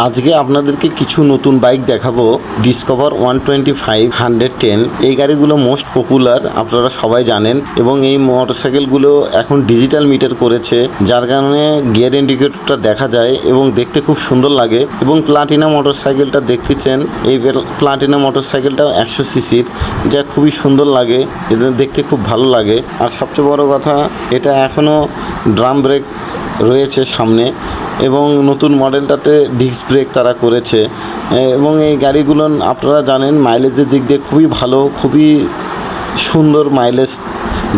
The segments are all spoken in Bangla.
আজকে আপনাদেরকে কিছু নতুন বাইক দেখাবো। ডিসকভার 125 110 এই গাড়িগুলো মোস্ট পপুলার, আপনারা সবাই জানেন। এবং এই মোটরসাইকেলগুলো এখন ডিজিটাল মিটার করেছে, যার কারণে গিয়ার ইন্ডিকেটরটা দেখা যায় এবং দেখতে খুব সুন্দর লাগে। এবং প্লাটিনা মোটরসাইকেলটা দেখতেছেন, এই প্লাটিনা মোটরসাইকেলটা 100 সিসির, যা খুবই সুন্দর লাগে, এটা দেখতে খুব ভালো লাগে। আর সবচেয়ে বড় কথা, এটা এখনও ড্রাম ব্রেক রয়েছে সামনে, এবং নতুন মডেলটাতে ডিস্ক ব্রেক তারা করেছে। এবং এই গাড়িগুলো আপনারা জানেন মাইলেজের দিক দিয়ে খুবই ভালো, খুবই সুন্দর মাইলেজ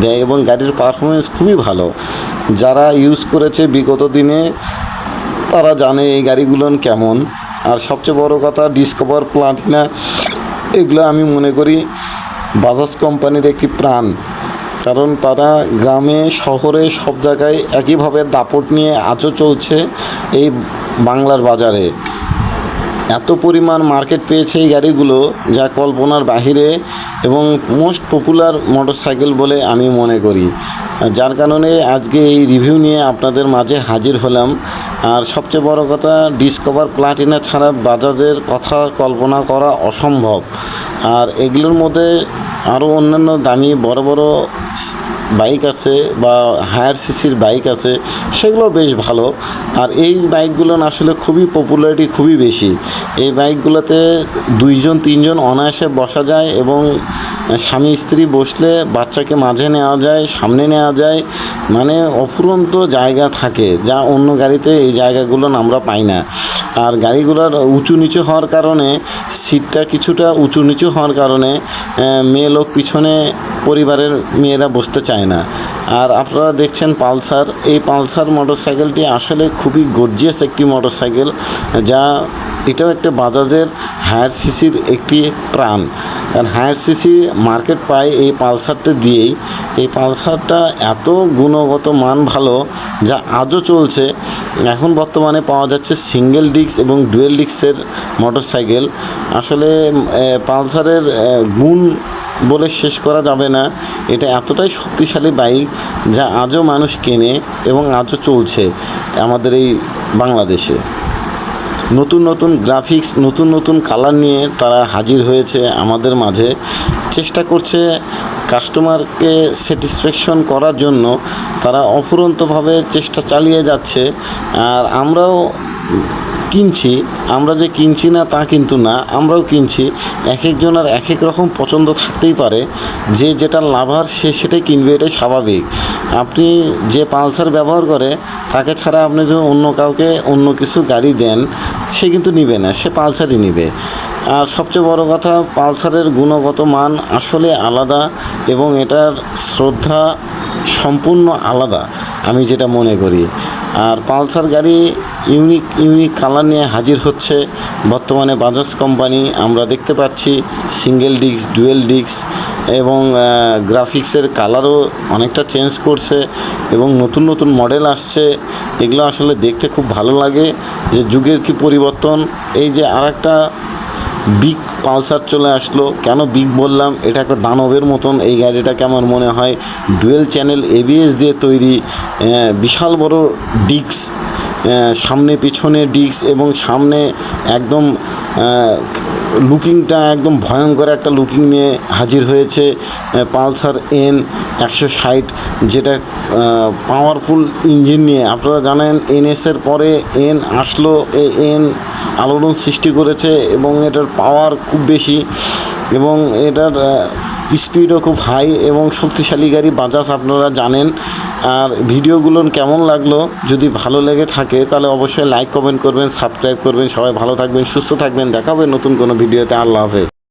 দেয় এবং গাড়ির পারফরমেন্স খুবই ভালো। যারা ইউজ করেছে বিগত দিনে তারা জানে এই গাড়িগুলো কেমন। আর সবচেয়ে বড় কথা, ডিসকভার, প্লাটিনা এগুলো আমি মনে করি বাজাজ কোম্পানির একটি প্রাণ। কারণ তারা গ্রামে শহরে সব জায়গায় একইভাবে দাপট নিয়ে আজও চলছে এই বাংলার বাজারে। এত পরিমাণ মার্কেট পেয়েছে এই গাড়িগুলো, যা কল্পনার বাহিরে, এবং মোস্ট পপুলার মোটরসাইকেল বলে আমি মনে করি। যার কারণে আজকে এই রিভিউ নিয়ে আপনাদের মাঝে হাজির হলাম। আর সবচেয়ে বড় কথা, ডিসকভার, প্লাটিনা ছাড়া বাজাজের কথা কল্পনা করা অসম্ভব। আর এগুলোর মধ্যে আরও অন্যান্য দামি বড় বড় বাইক আছে বা হায়ার সিসির বাইক আছে, সেগুলো বেশ ভালো। আর এই বাইকগুলো আসলে খুবই পপুলারিটি খুবই বেশি। এই বাইকগুলোতে 2-3জন অনায়াসে বসা যায়, এবং স্বামী স্ত্রী বসলে বাচ্চাকে মাঝে নেওয়া যায়, সামনে নেওয়া যায়, মানে অফুরন্ত জায়গা থাকে, যা অন্য গাড়িতে এই জায়গাগুলো আমরা পাই না। আর গাড়িগুলোর উঁচু নিচু হওয়ার কারণে, সিটটা কিছুটা উঁচু নিচু হওয়ার কারণে মেয়ে লোক পিছনে, পরিবারের মেয়েরা বসতে চায় না। আর আপনারা দেখছেন পালসার, এই পালসার মোটরসাইকেলটি আসলে খুবই গর্জিয়াস একটি মোটরসাইকেল, যা এটাও একটা বাজাজের হায়ার সিসির একটি প্রাণ। কারণ হায়ার সিসি মার্কেট পায় এই পালসারটা দিয়েই। এই পালসারটা এত গুণগত মান ভালো, যা আজও চলছে। এখন বর্তমানে পাওয়া যাচ্ছে সিঙ্গেল ডিস্ক এবং ডুয়েল ডিস্কের মোটরসাইকেল। আসলে পালসারের গুণ বলে শেষ করা যাবে না। এটা এতটাই শক্তিশালী বাইক, যা আজও মানুষ কেনে এবং আজও চলছে আমাদের এই বাংলাদেশে। নতুন নতুন গ্রাফিক্স, নতুন নতুন কালার নিয়ে তারা হাজির হয়েছে আমাদের মাঝে। চেষ্টা করছে কাস্টমারকে স্যাটিসফ্যাকশন করার জন্য, তারা অফুরন্তভাবে চেষ্টা চালিয়ে যাচ্ছে। আর আমরাও কিনছি, আমরা যে কিনছি না তা কিন্তু না, আমরাও কিনছি। এক একজনের এক এক রকম পছন্দ থাকতেই পারে, যে যেটা লাভার সে সেটাই কিনবে, এটাই স্বাভাবিক। আপনি যে পালসার ব্যবহার করে, তাকে ছাড়া আপনি যদি অন্য কাউকে অন্য কিছু গাড়ি দেন, সে কিন্তু নিবে না, সে পালসারই নিবে। আর সবচেয়ে বড় কথা, পালসারের গুণগত মান আসলে আলাদা, এবং এটার শ্রদ্ধা সম্পূর্ণ আলাদা আমি যেটা মনে করি। আর পালসার গাড়ি ইউনিক কালার নিয়ে হাজির হচ্ছে বর্তমানে বাজাজ কোম্পানি। আমরা দেখতে পাচ্ছি সিঙ্গেল ডিস্ক, ডুয়েল ডিস্ক, এবং গ্রাফিক্সের কালারও অনেকটা চেঞ্জ করছে, এবং নতুন নতুন মডেল আসছে। এগুলো আসলে দেখতে খুব ভালো লাগে, যে যুগের কি পরিবর্তন। এই যে আরেকটা বিগ পালসার চলে আসলো। কেন বিগ বললাম, এটা একটা দানবের মতন এই গাড়িটাকে আমার মনে হয়। ডুয়েল চ্যানেল ABS দিয়ে তৈরি, বিশাল বড় ডিস্ক, সামনে পিছনে ডিস্ক, এবং সামনে একদম লুকিংটা একদম ভয়ঙ্কর একটা লুকিং নিয়ে হাজির হয়েছে পালসার N160, যেটা পাওয়ারফুল ইঞ্জিন নিয়ে। আপনারা জানেন NS-এর পরে N আসলো, এই N আলোড়ন সৃষ্টি করেছে, এবং এটার পাওয়ার খুব বেশি, এবং এটার স্পিডও খুব হাই এবং শক্তিশালী গাড়ি বাজাজ, আপনারা জানেন। আর ভিডিওগুলো কেমন লাগলো, যদি ভালো লেগে থাকে তাহলে অবশ্যই লাইক, কমেন্ট করবেন, সাবস্ক্রাইব করবেন। সবাই ভালো থাকবেন, সুস্থ থাকবেন, দেখা হবে নতুন কোনো ভিডিওতে। আল্লাহ হাফেজ।